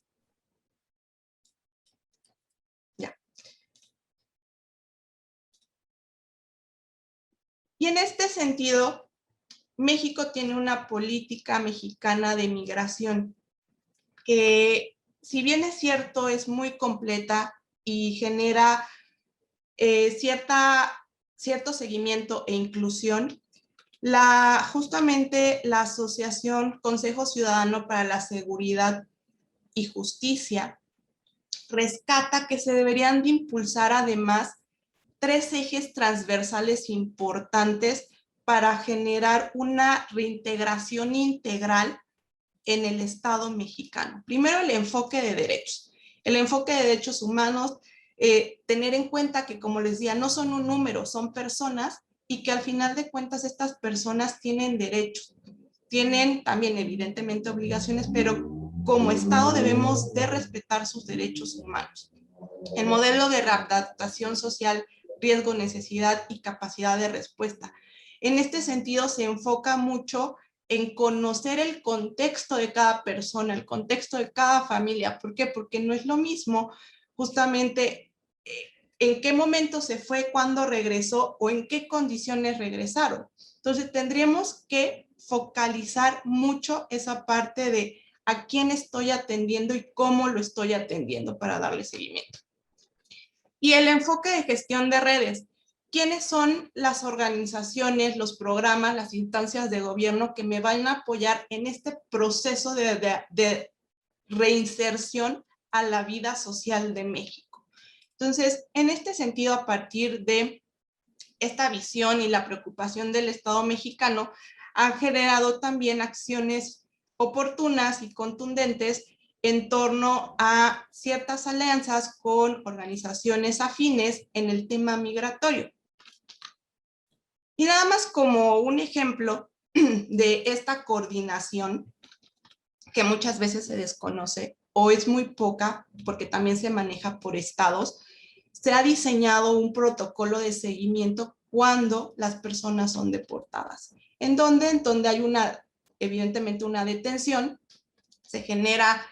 Ya. Y en este sentido, México tiene una política mexicana de migración que, si bien es cierto, es muy completa y genera cierto seguimiento e inclusión, justamente la Asociación Consejo Ciudadano para la Seguridad y Justicia rescata que se deberían de impulsar además 3 ejes transversales importantes para generar una reintegración integral en el Estado mexicano. Primero, el enfoque de derechos. El enfoque de derechos humanos, tener en cuenta que, como les decía, no son un número, son personas y que al final de cuentas estas personas tienen derechos. Tienen también evidentemente obligaciones, pero como Estado debemos de respetar sus derechos humanos. El modelo de readaptación social, riesgo, necesidad y capacidad de respuesta. En este sentido se enfoca mucho en conocer el contexto de cada persona, el contexto de cada familia. ¿Por qué? Porque no es lo mismo justamente en qué momento se fue, cuándo regresó o en qué condiciones regresaron. Entonces tendríamos que focalizar mucho esa parte de a quién estoy atendiendo y cómo lo estoy atendiendo para darle seguimiento. Y el enfoque de gestión de redes. ¿Quiénes son las organizaciones, los programas, las instancias de gobierno que me van a apoyar en este proceso de reinserción a la vida social de México? Entonces, en este sentido, a partir de esta visión y la preocupación del Estado mexicano, han generado también acciones oportunas y contundentes en torno a ciertas alianzas con organizaciones afines en el tema migratorio. Y nada más como un ejemplo de esta coordinación que muchas veces se desconoce o es muy poca porque también se maneja por estados, se ha diseñado un protocolo de seguimiento cuando las personas son deportadas. En donde hay evidentemente una detención, se genera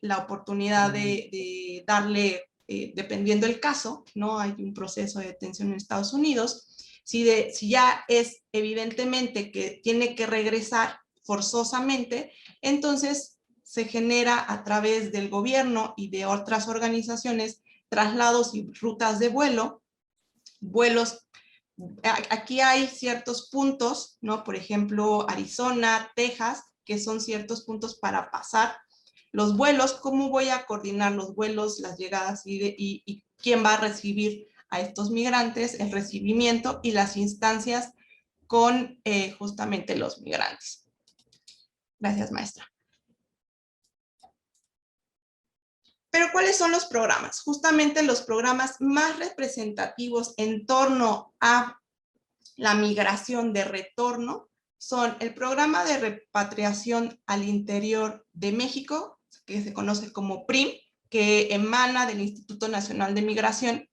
la oportunidad de darle, dependiendo del caso, ¿no? Hay un proceso de detención en Estados Unidos. Si ya es evidentemente que tiene que regresar forzosamente, entonces se genera a través del gobierno y de otras organizaciones traslados y rutas de vuelos. Aquí hay ciertos puntos, ¿no? Por ejemplo, Arizona, Texas, que son ciertos puntos para pasar los vuelos. ¿Cómo voy a coordinar los vuelos, las llegadas y quién va a recibir a estos migrantes, el recibimiento y las instancias con justamente los migrantes? Gracias, maestra. Pero ¿cuáles son los programas? Justamente los programas más representativos en torno a la migración de retorno son el programa de repatriación al interior de México, que se conoce como PRIM, que emana del Instituto Nacional de Migración,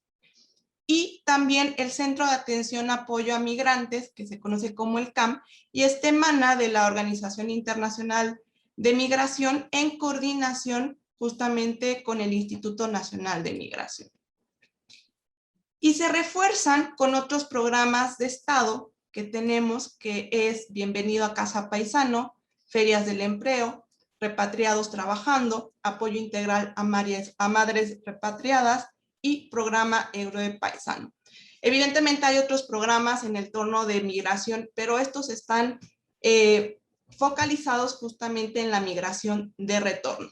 y también el Centro de Atención Apoyo a Migrantes, que se conoce como el CAM, y este emana de la Organización Internacional de Migración en coordinación justamente con el Instituto Nacional de Migración. Y se refuerzan con otros programas de Estado que tenemos, que es Bienvenido a Casa Paisano, Ferias del Empleo, Repatriados Trabajando, Apoyo Integral a Madres Repatriadas y Programa Euro de Paisano. Evidentemente hay otros programas en el torno de migración, pero estos están focalizados justamente en la migración de retorno.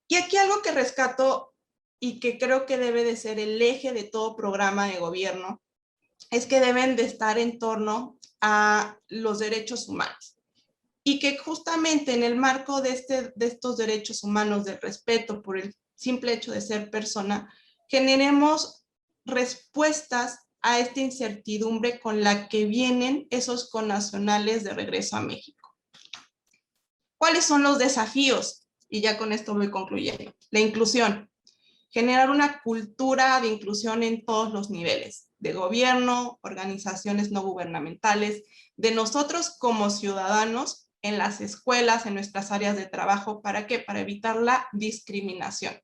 Y aquí algo que rescato y que creo que debe de ser el eje de todo programa de gobierno es que deben de estar en torno a los derechos humanos. Y que justamente en el marco de estos derechos humanos, del respeto por el simple hecho de ser persona, generemos respuestas a esta incertidumbre con la que vienen esos connacionales de regreso a México. ¿Cuáles son los desafíos? Y ya con esto voy concluyendo. La inclusión. Generar una cultura de inclusión en todos los niveles, de gobierno, organizaciones no gubernamentales, de nosotros como ciudadanos, en las escuelas, en nuestras áreas de trabajo. ¿Para qué? Para evitar la discriminación.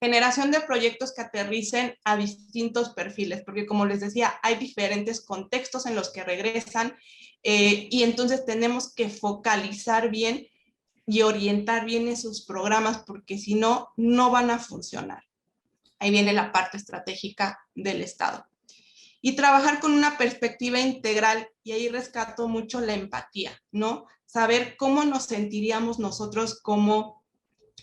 Generación de proyectos que aterricen a distintos perfiles, porque como les decía, hay diferentes contextos en los que regresan y entonces tenemos que focalizar bien y orientar bien esos programas, porque si no, no van a funcionar. Ahí viene la parte estratégica del Estado. Y trabajar con una perspectiva integral, y ahí rescato mucho la empatía, ¿no? Saber cómo nos sentiríamos nosotros como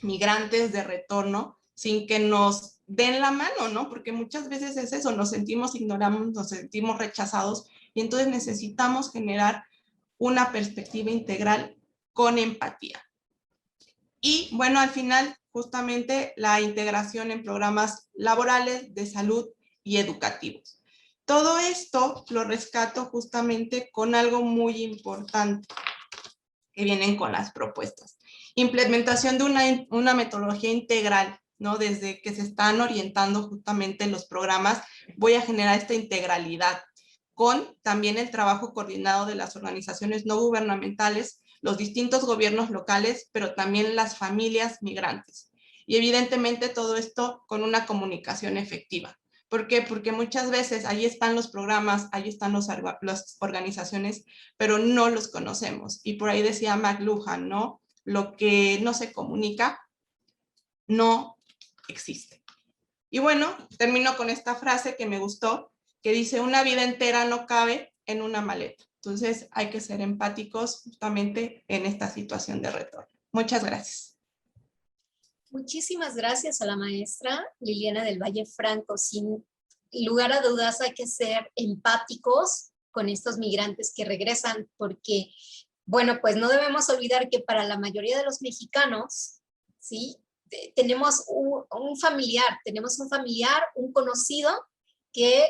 migrantes de retorno sin que nos den la mano, ¿no? Porque muchas veces es eso, nos sentimos ignorados, nos sentimos rechazados, y entonces necesitamos generar una perspectiva integral con empatía. Y bueno, al final, justamente la integración en programas laborales, de salud y educativos. Todo esto lo rescato justamente con algo muy importante que vienen con las propuestas. Implementación de una metodología integral, ¿no? Desde que se están orientando justamente los programas, voy a generar esta integralidad con también el trabajo coordinado de las organizaciones no gubernamentales, los distintos gobiernos locales, pero también las familias migrantes. Y evidentemente todo esto con una comunicación efectiva. ¿Por qué? Porque muchas veces ahí están los programas, ahí están las organizaciones, pero no los conocemos. Y por ahí decía McLuhan, ¿no? Lo que no se comunica no existe. Y bueno, termino con esta frase que me gustó, que dice: una vida entera no cabe en una maleta. Entonces hay que ser empáticos justamente en esta situación de retorno. Muchas gracias. Muchísimas gracias a la maestra Liliana del Valle Franco. Sin lugar a dudas hay que ser empáticos con estos migrantes que regresan, porque, bueno, pues no debemos olvidar que para la mayoría de los mexicanos, ¿sí? Tenemos un familiar, un conocido que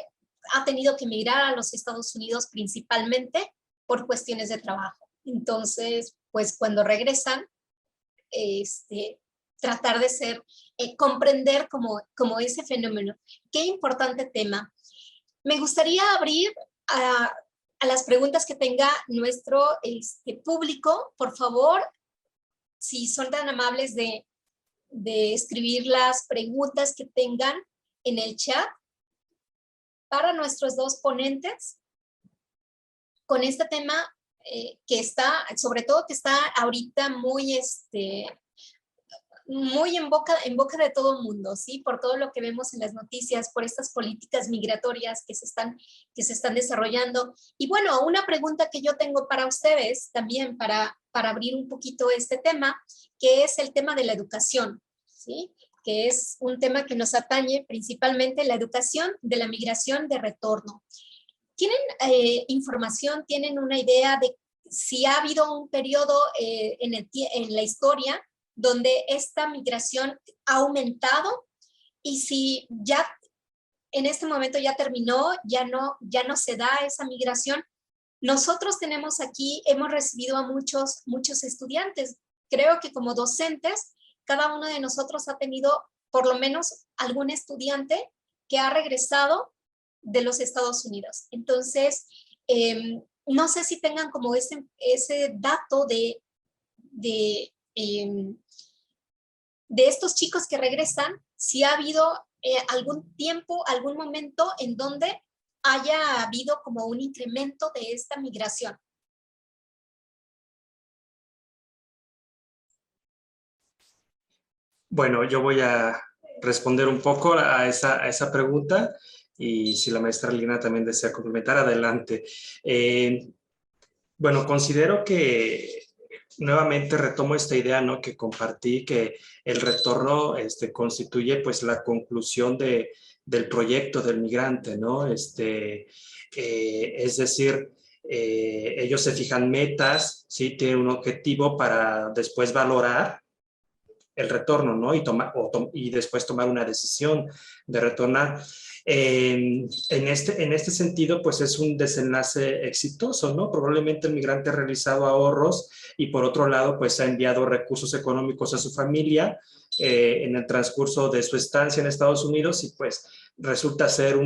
ha tenido que emigrar a los Estados Unidos principalmente por cuestiones de trabajo. Entonces, pues cuando regresan, tratar de comprender como ese fenómeno. Qué importante tema. Me gustaría abrir a las preguntas que tenga nuestro público. Por favor, si son tan amables de escribir las preguntas que tengan en el chat para nuestros dos ponentes con este tema que está, sobre todo que está ahorita muy en boca de todo el mundo, ¿sí? Por todo lo que vemos en las noticias, por estas políticas migratorias que se están desarrollando. Y bueno, una pregunta que yo tengo para ustedes también, para abrir un poquito este tema, que es el tema de la educación, ¿sí? Que es un tema que nos atañe principalmente, la educación de la migración de retorno. ¿Tienen información, tienen una idea de si ha habido un periodo en la historia donde esta migración ha aumentado y si ya en este momento ya terminó, ya no se da esa migración? Nosotros tenemos aquí, hemos recibido a muchos estudiantes. Creo que como docentes, cada uno de nosotros ha tenido por lo menos algún estudiante que ha regresado de los Estados Unidos. Entonces, no sé si tengan como ese dato de estos chicos que regresan, si ha habido algún tiempo, algún momento en donde haya habido como un incremento de esta migración. Bueno, yo voy a responder un poco a esa pregunta y si la maestra Lina también desea complementar, adelante. Bueno, considero que nuevamente retomo esta idea, ¿no?, que compartí, que el retorno constituye pues la conclusión del proyecto del migrante, ¿no? Es decir, ellos se fijan metas, ¿sí? Tienen un objetivo para después valorar el retorno, ¿no? Y después tomar una decisión de retornar. En este sentido, pues es un desenlace exitoso, ¿no? Probablemente el migrante ha realizado ahorros y por otro lado, pues ha enviado recursos económicos a su familia en el transcurso de su estancia en Estados Unidos y pues resulta ser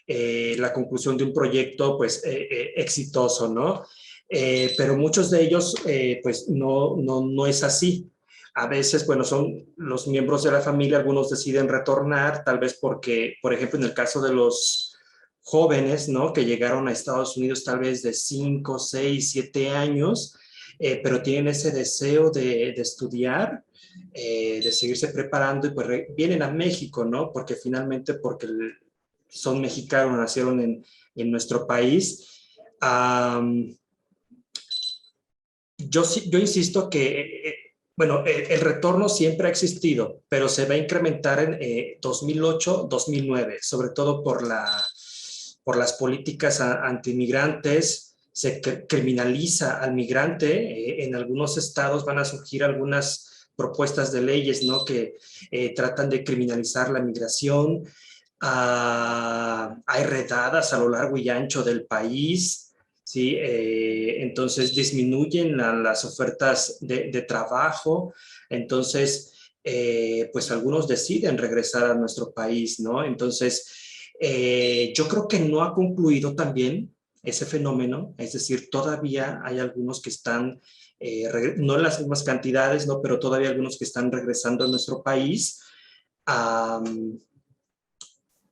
la conclusión de un proyecto pues exitoso, ¿no? Pero muchos de ellos pues no es así. A veces, bueno, son los miembros de la familia, algunos deciden retornar, tal vez porque, por ejemplo, en el caso de los jóvenes, ¿no?, que llegaron a Estados Unidos tal vez de 5, 6, 7 años, pero tienen ese deseo de estudiar, de seguirse preparando y pues vienen a México, ¿no? Porque finalmente, porque son mexicanos, nacieron en nuestro país. Yo insisto que bueno, el retorno siempre ha existido, pero se va a incrementar en 2008, 2009, sobre todo por las políticas antimigrantes. Se criminaliza al migrante. En algunos estados van a surgir algunas propuestas de leyes, ¿no?, que tratan de criminalizar la migración. Hay redadas a lo largo y ancho del país. ¿Sí? Entonces disminuyen las ofertas de trabajo, entonces pues algunos deciden regresar a nuestro país, ¿no? Entonces yo creo que no ha concluido también ese fenómeno, es decir, todavía hay algunos que están, no en las mismas cantidades, ¿no?, pero todavía algunos que están regresando a nuestro país.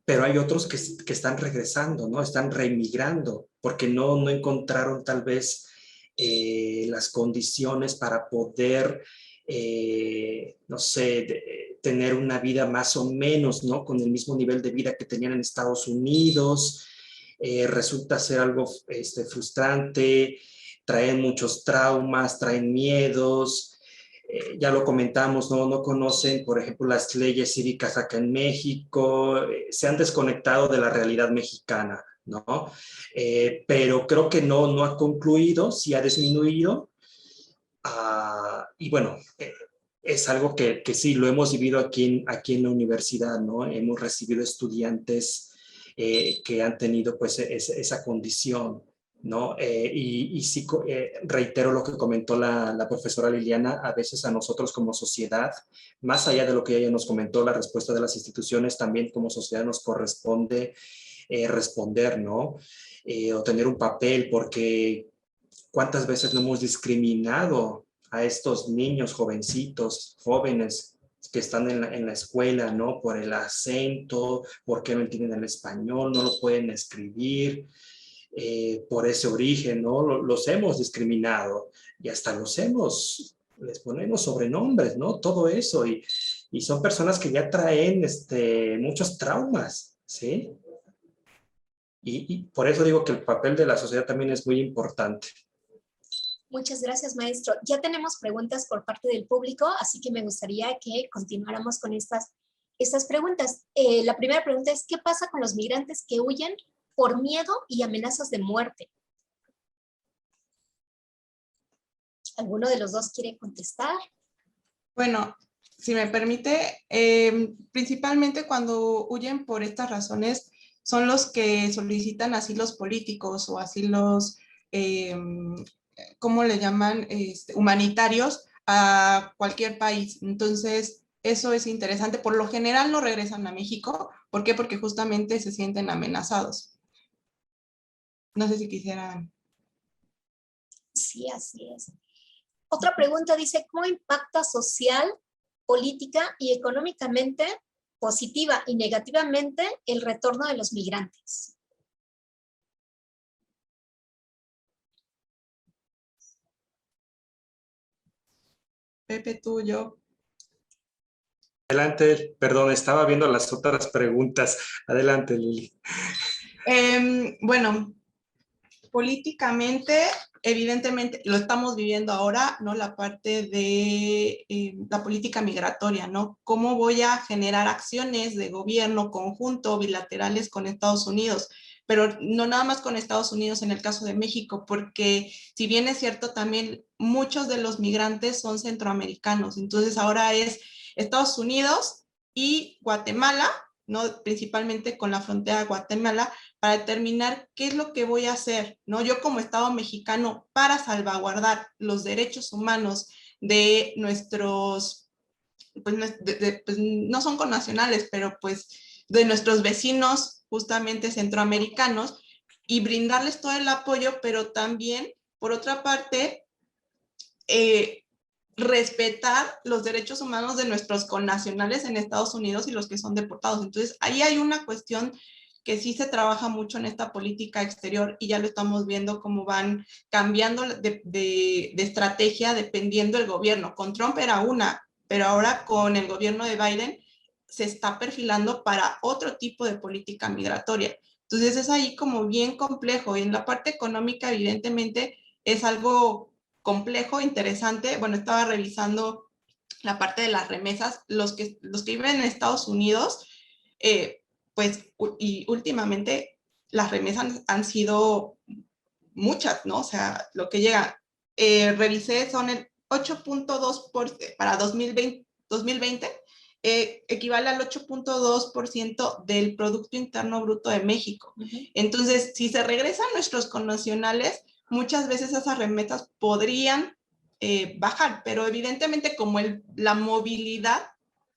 Pero hay otros que están regresando, ¿no? Están reemigrando porque no encontraron tal vez las condiciones para poder, no sé, tener una vida más o menos, ¿no?, con el mismo nivel de vida que tenían en Estados Unidos. Resulta ser algo frustrante, traen muchos traumas, traen miedos. Ya lo comentamos, no conocen, por ejemplo, las leyes cívicas acá en México, se han desconectado de la realidad mexicana, ¿no? Pero creo que no ha concluido, sí ha disminuido. Y bueno, es algo que sí lo hemos vivido aquí en la universidad, ¿no? Hemos recibido estudiantes que han tenido pues esa condición, ¿no? Y sí, reitero lo que comentó la profesora Liliana, a veces a nosotros como sociedad, más allá de lo que ella nos comentó, la respuesta de las instituciones, también como sociedad nos corresponde responder, ¿no? O tener un papel, porque cuántas veces no hemos discriminado a estos niños, jovencitos, jóvenes que están en la escuela, ¿no? Por el acento, porque no entienden el español, no lo pueden escribir, por ese origen, ¿no? Los hemos discriminado y hasta les ponemos sobrenombres, ¿no? Todo eso y son personas que ya traen muchos traumas, ¿sí? Y por eso digo que el papel de la sociedad también es muy importante. Muchas gracias, maestro. Ya tenemos preguntas por parte del público, así que me gustaría que continuáramos con estas preguntas. La primera pregunta es, ¿qué pasa con los migrantes que huyen por miedo y amenazas de muerte? ¿Alguno de los dos quiere contestar? Bueno, si me permite, principalmente cuando huyen por estas razones son los que solicitan asilos políticos o asilos, ¿cómo le llaman? Humanitarios a cualquier país. Entonces, eso es interesante. Por lo general no regresan a México. ¿Por qué? Porque justamente se sienten amenazados. No sé si quisieran. Sí, así es. Otra pregunta dice, ¿cómo impacta social, política y económicamente, positiva y negativamente, el retorno de los migrantes? Pepe, tú, yo. Adelante, perdón, estaba viendo las otras preguntas. Adelante, Lili. Bueno, políticamente, evidentemente, lo estamos viviendo ahora, ¿no? La parte de la política migratoria, ¿no? ¿Cómo voy a generar acciones de gobierno conjunto, bilaterales con Estados Unidos? Pero no nada más con Estados Unidos en el caso de México, porque si bien es cierto, también muchos de los migrantes son centroamericanos. Entonces ahora es Estados Unidos y Guatemala, ¿no? Principalmente con la frontera de Guatemala, para determinar qué es lo que voy a hacer, ¿no? Yo como Estado mexicano, para salvaguardar los derechos humanos de nuestros, pues, pues no son connacionales, pero pues de nuestros vecinos justamente centroamericanos y brindarles todo el apoyo, pero también, por otra parte, respetar los derechos humanos de nuestros connacionales en Estados Unidos y los que son deportados. Entonces, ahí hay una cuestión que sí se trabaja mucho en esta política exterior y ya lo estamos viendo cómo van cambiando de estrategia dependiendo del gobierno. Con Trump era una, pero ahora con el gobierno de Biden se está perfilando para otro tipo de política migratoria. Entonces es ahí como bien complejo y en la parte económica evidentemente es algo complejo, interesante. Bueno, estaba revisando la parte de las remesas, los que viven en Estados Unidos, pues, y últimamente las remesas han sido muchas, ¿no? O sea, lo que llega, revisé, son el 8.2% para 2020 equivale al 8.2% del Producto Interno Bruto de México. Entonces, si se regresan nuestros connacionales, muchas veces esas remesas podrían bajar, pero evidentemente como la movilidad,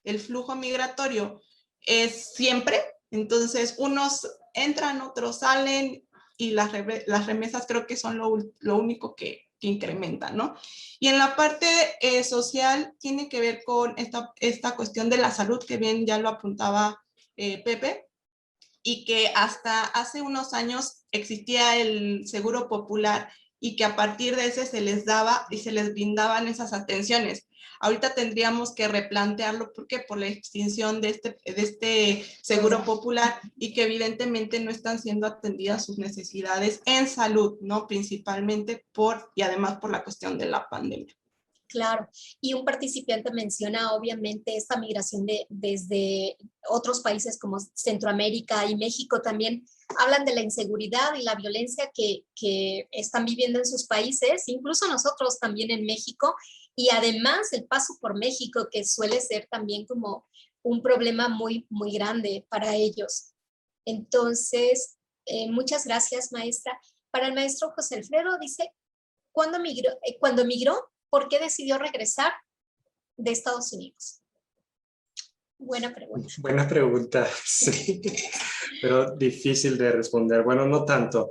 el flujo migratorio es siempre, entonces unos entran, otros salen y las remesas creo que son lo único que incrementan, ¿no? Y en la parte social tiene que ver con esta cuestión de la salud, que bien ya lo apuntaba Pepe, y que hasta hace unos años existía el seguro popular y que a partir de ese se les daba y se les brindaban esas atenciones. Ahorita tendríamos que replantearlo porque por la extinción de este seguro popular y que evidentemente no están siendo atendidas sus necesidades en salud, ¿no? Principalmente y además por la cuestión de la pandemia. Claro, y un participante menciona obviamente esta migración desde otros países como Centroamérica y México también hablan de la inseguridad y la violencia que están viviendo en sus países, incluso nosotros también en México, y además el paso por México, que suele ser también como un problema muy, muy grande para ellos. Entonces, muchas gracias, maestra. Para el maestro José Alfredo, dice, cuando migró, ¿por qué decidió regresar de Estados Unidos? Buena pregunta. Buena pregunta, sí, pero difícil de responder. Bueno, no tanto.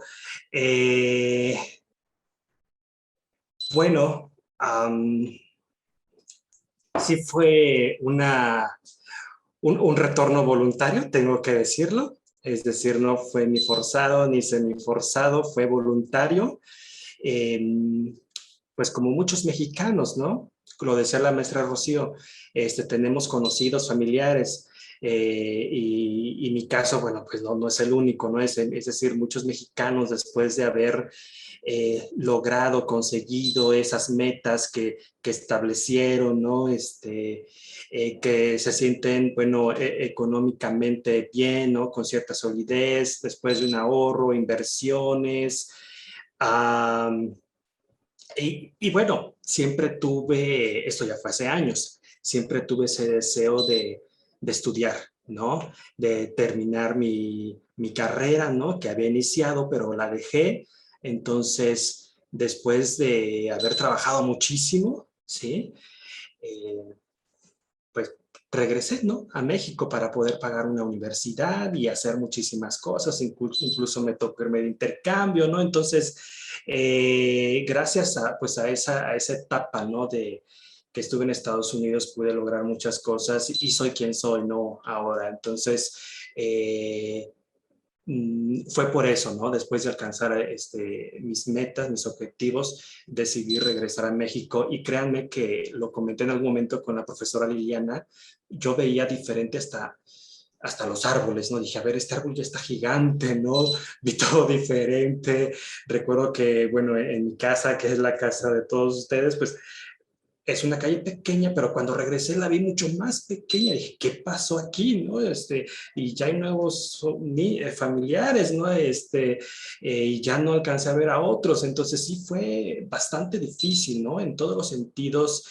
Bueno, sí fue un retorno voluntario, tengo que decirlo. Es decir, no fue ni forzado ni semiforzado, fue voluntario. Pues como muchos mexicanos, ¿no? Lo decía la maestra Rocío, tenemos conocidos, familiares, y mi caso, bueno, pues no es el único, ¿no? Es decir, muchos mexicanos después de haber logrado, conseguido esas metas que establecieron, ¿no? Que se sienten, bueno, económicamente bien, ¿no? Con cierta solidez, después de un ahorro, inversiones. Y bueno, siempre tuve, esto ya fue hace años, siempre tuve ese deseo de estudiar, ¿no? De terminar mi carrera, ¿no? Que había iniciado, pero la dejé. Entonces, después de haber trabajado muchísimo, ¿sí? Eh, pues regresé, ¿no? A México para poder pagar una universidad y hacer muchísimas cosas, incluso me tocó irme de intercambio, ¿no? Entonces, gracias a, pues a esa etapa, ¿no? De que estuve en Estados Unidos, pude lograr muchas cosas y soy quien soy, ¿no? Ahora, entonces, fue por eso, ¿no? Después de alcanzar mis metas, mis objetivos, decidí regresar a México y créanme que lo comenté en algún momento con la profesora Liliana, yo veía diferente hasta los árboles, ¿no? Dije, a ver, este árbol ya está gigante, ¿no? Vi todo diferente. Recuerdo que, bueno, en mi casa, que es la casa de todos ustedes, pues es una calle pequeña, pero cuando regresé la vi mucho más pequeña. Dije, ¿qué pasó aquí? ¿No? Y ya hay nuevos familiares, ¿no? Y ya no alcancé a ver a otros. Entonces sí fue bastante difícil, ¿no? En todos los sentidos,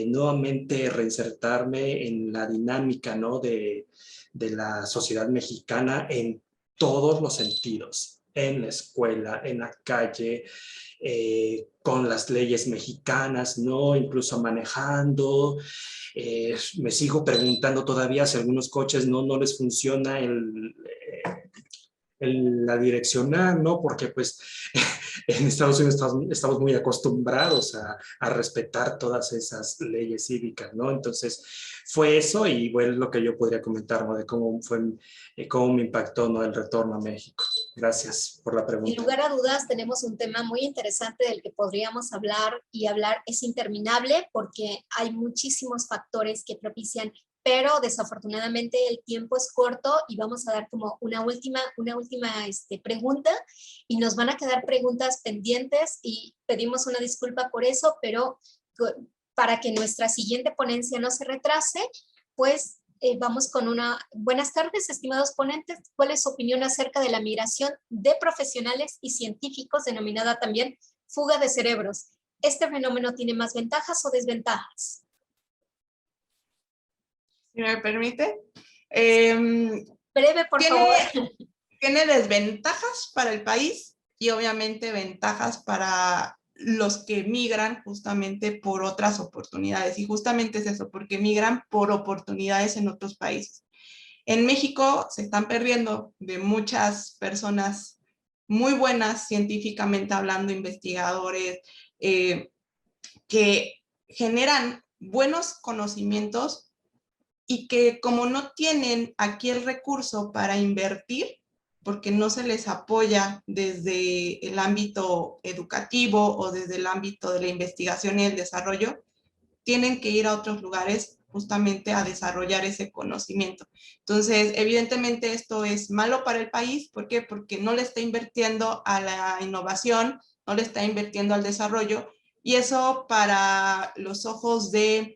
nuevamente reinsertarme en la dinámica, ¿no? De la sociedad mexicana en todos los sentidos, en la escuela, en la calle, con las leyes mexicanas, ¿no? Incluso manejando. Me sigo preguntando todavía si a algunos coches no les funciona la direccional, ¿no? Porque pues en Estados Unidos estamos muy acostumbrados a respetar todas esas leyes cívicas, ¿no? Entonces fue eso y fue lo que yo podría comentar, ¿no? De cómo me impactó, ¿no? El retorno a México. Gracias por la pregunta. Sin lugar a dudas, tenemos un tema muy interesante del que podríamos hablar y hablar es interminable porque hay muchísimos factores que propician, pero desafortunadamente el tiempo es corto y vamos a dar como una última pregunta y nos van a quedar preguntas pendientes y pedimos una disculpa por eso, pero para que nuestra siguiente ponencia no se retrase, pues vamos con una... Buenas tardes, estimados ponentes. ¿Cuál es su opinión acerca de la migración de profesionales y científicos, denominada también fuga de cerebros? ¿Este fenómeno tiene más ventajas o desventajas? Si me permite. Breve, por favor. Tiene desventajas para el país y obviamente ventajas para los que migran justamente por otras oportunidades. Y justamente es eso, porque migran por oportunidades en otros países. En México se están perdiendo de muchas personas muy buenas científicamente hablando, investigadores, que generan buenos conocimientos y que como no tienen aquí el recurso para invertir, porque no se les apoya desde el ámbito educativo o desde el ámbito de la investigación y el desarrollo, tienen que ir a otros lugares justamente a desarrollar ese conocimiento. Entonces, evidentemente esto es malo para el país. ¿Por qué? Porque no le está invirtiendo a la innovación, no le está invirtiendo al desarrollo, y eso para los ojos de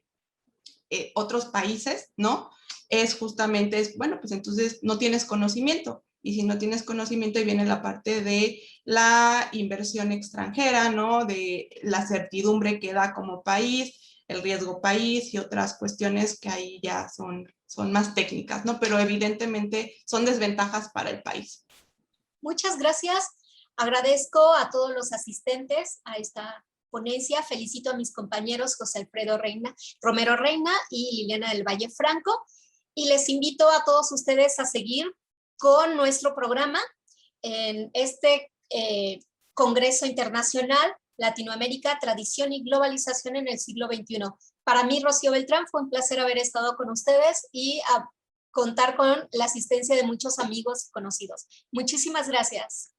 otros países, ¿no? Es justamente, bueno, pues entonces no tienes conocimiento. y si no tienes conocimiento, ahí viene la parte de la inversión extranjera, ¿no? De la certidumbre que da como país, el riesgo país y otras cuestiones que ahí ya son más técnicas, ¿no? Pero evidentemente son desventajas para el país. Muchas gracias. Agradezco a todos los asistentes a esta ponencia. Felicito a mis compañeros José Alfredo Romero Reina y Liliana del Valle Franco. Y les invito a todos ustedes a seguir con nuestro programa en este Congreso Internacional Latinoamérica, Tradición y Globalización en el siglo XXI. Para mí, Rocío Beltrán, fue un placer haber estado con ustedes y contar con la asistencia de muchos amigos y conocidos. Muchísimas gracias.